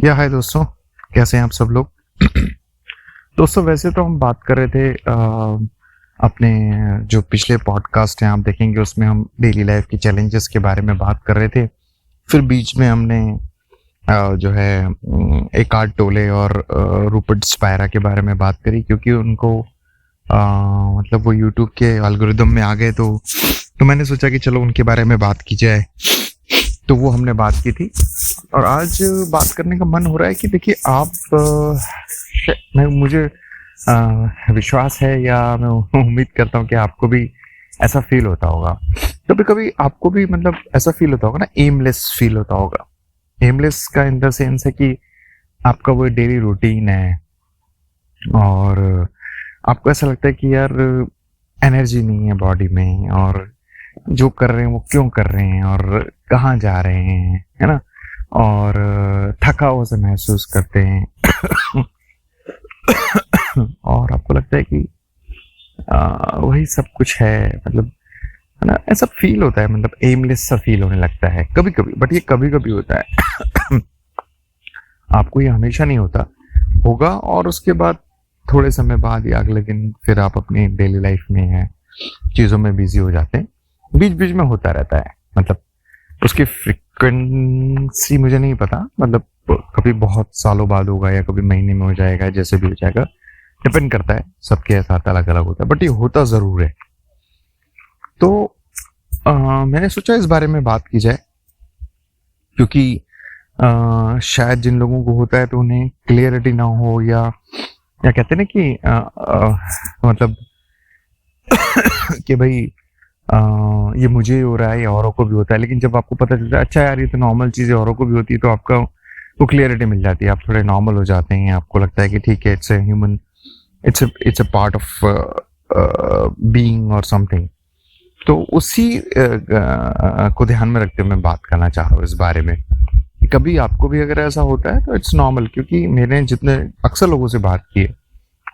या हाय दोस्तों, कैसे हैं आप सब लोग। दोस्तों वैसे तो हम बात कर रहे थे अपने जो पिछले पॉडकास्ट हैं आप देखेंगे उसमें हम डेली लाइफ के चैलेंजेस के बारे में बात कर रहे थे। फिर बीच में हमने जो है एकार्ट टोले और रूपर्ट स्पायरा के बारे में बात करी क्योंकि उनको मतलब वो यूट्यूब के एल्गोरिदम में आ गए तो मैंने सोचा कि चलो उनके बारे में बात की जाए। तो वो हमने बात की थी और आज बात करने का मन हो रहा है कि देखिए आप मुझे विश्वास है या मैं उम्मीद करता हूँ कि आपको भी ऐसा फील होता होगा। कभी कभी आपको भी मतलब ऐसा फील होता होगा ना, एमलेस फील होता होगा। एमलेस का इन द सेंस है कि आपका वो डेली रूटीन है और आपको ऐसा लगता है कि यार एनर्जी नहीं है बॉडी में और जो कर रहे हैं वो क्यों कर रहे हैं और कहाँ जा रहे हैं, है ना। और थका हुआ से महसूस करते हैं और आपको लगता है कि वही सब कुछ है, मतलब है ना, ऐसा फील होता है, मतलब एमलेस सा फील होने लगता है कभी कभी। बट ये कभी कभी होता है आपको ये हमेशा नहीं होता होगा। और उसके बाद थोड़े समय बाद या अगले दिन फिर आप अपनी डेली लाइफ में है चीज़ों में बिजी हो जाते हैं। बीच बीच में होता रहता है, मतलब उसकी फ्रिक्वेंसी मुझे नहीं पता, मतलब कभी बहुत सालों बाद होगा या कभी महीने में हो जाएगा, जैसे भी हो जाएगा, डिपेंड करता है, सबके साथ अलग अलग होता है, बट ये होता ज़रूर है। तो मैंने सोचा इस बारे में बात की जाए क्योंकि शायद जिन लोगों को होता है तो उन्हें क्लियरिटी ना हो या कहते हैं ना कि मतलब कि भाई ये मुझे हो रहा है या औरों को भी होता है। लेकिन जब आपको पता चलता है अच्छा यार ये तो नॉर्मल चीज़ें औरों को भी होती है तो आपका वो क्लियरिटी मिल जाती है, आप थोड़े नॉर्मल हो जाते हैं। आपको लगता है कि ठीक है, it's a human, it's a part of being और समथिंग। तो उसी को ध्यान में रखते हुए मैं बात करना चाह रहा हूँ इस बारे में। कभी आपको भी अगर ऐसा होता है तो इट्स नॉर्मल, क्योंकि मैंने जितने अक्सर लोगों से बात की है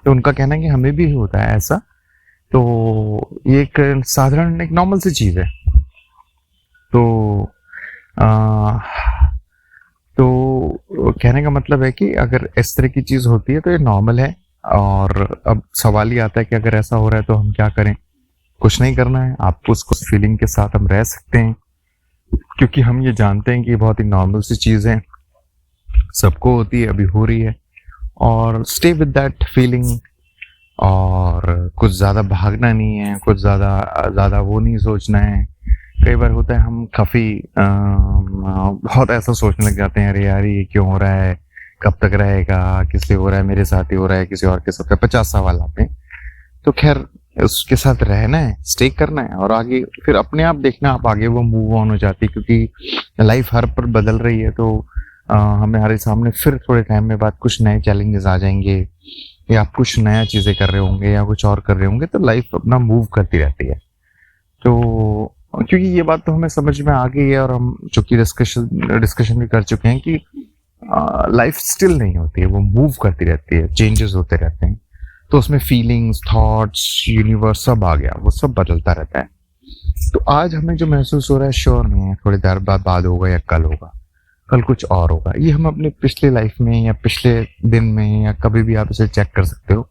तो उनका कहना है कि हमें भी होता है ऐसा। तो ये एक साधारण एक नॉर्मल सी चीज़ है। तो आ, तो कहने का मतलब है कि अगर इस तरह की चीज़ होती है तो ये नॉर्मल है। और अब सवाल ये आता है कि अगर ऐसा हो रहा है तो हम क्या करें। कुछ नहीं करना है आपको, उसको फीलिंग के साथ हम रह सकते हैं क्योंकि हम ये जानते हैं कि ये बहुत ही नॉर्मल सी चीज़ है, सबको होती है, अभी हो रही है। और स्टे विद दैट फीलिंग और कुछ ज़्यादा भागना नहीं है, कुछ ज़्यादा वो नहीं सोचना है। कई बार होता है हम काफ़ी बहुत ऐसा सोचने लग जाते हैं, अरे यार ये क्यों हो रहा है, कब तक रहेगा, किससे हो रहा है, मेरे साथ ही हो रहा है, किसी और के साथ है, 50 सवाल आते हैं। तो खैर उसके साथ रहना है, स्टे करना है और आगे फिर अपने आप देखना, आप आगे वो मूव ऑन हो जाती है क्योंकि लाइफ हर पर बदल रही है। तो हमारे सामने फिर थोड़े टाइम में बाद कुछ नए चैलेंजेस आ जाएंगे या आप कुछ नया चीज़ें कर रहे होंगे या कुछ और कर रहे होंगे, तो लाइफ अपना मूव करती रहती है। तो क्योंकि ये बात तो हमें समझ में आ गई है और हम चूंकि डिस्कशन भी कर चुके हैं कि लाइफ स्टिल नहीं होती है, वो मूव करती रहती है, चेंजेस होते रहते हैं। तो उसमें फीलिंग्स, थॉट्स, यूनिवर्स सब आ गया, वो सब बदलता रहता है। तो आज हमें जो महसूस हो रहा है श्योर नहीं है, थोड़ी देर बाद होगा या कल होगा, कल कुछ और होगा। ये हम अपनी पिछली लाइफ में या पिछले दिन में या कभी भी आप इसे चेक कर सकते हो,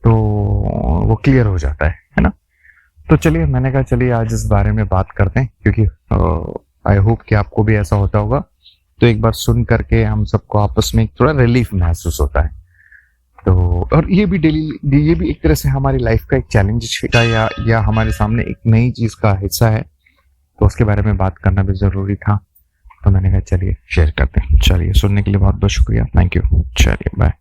तो वो क्लियर हो जाता है ना। तो चलिए, मैंने कहा चलिए आज इस बारे में बात करते हैं क्योंकि आई होप कि आपको भी ऐसा होता होगा। तो एक बार सुन करके हम सबको आपस में थोड़ा रिलीफ महसूस होता है। तो और ये भी एक तरह से हमारी लाइफ का एक चैलेंज का या हमारे सामने एक नई चीज़ का हिस्सा है, तो उसके बारे में बात करना भी ज़रूरी था। तो मैंने कहा चलिए शेयर करते हैं। चलिए, सुनने के लिए बहुत बहुत शुक्रिया, थैंक यू। चलिए बाय।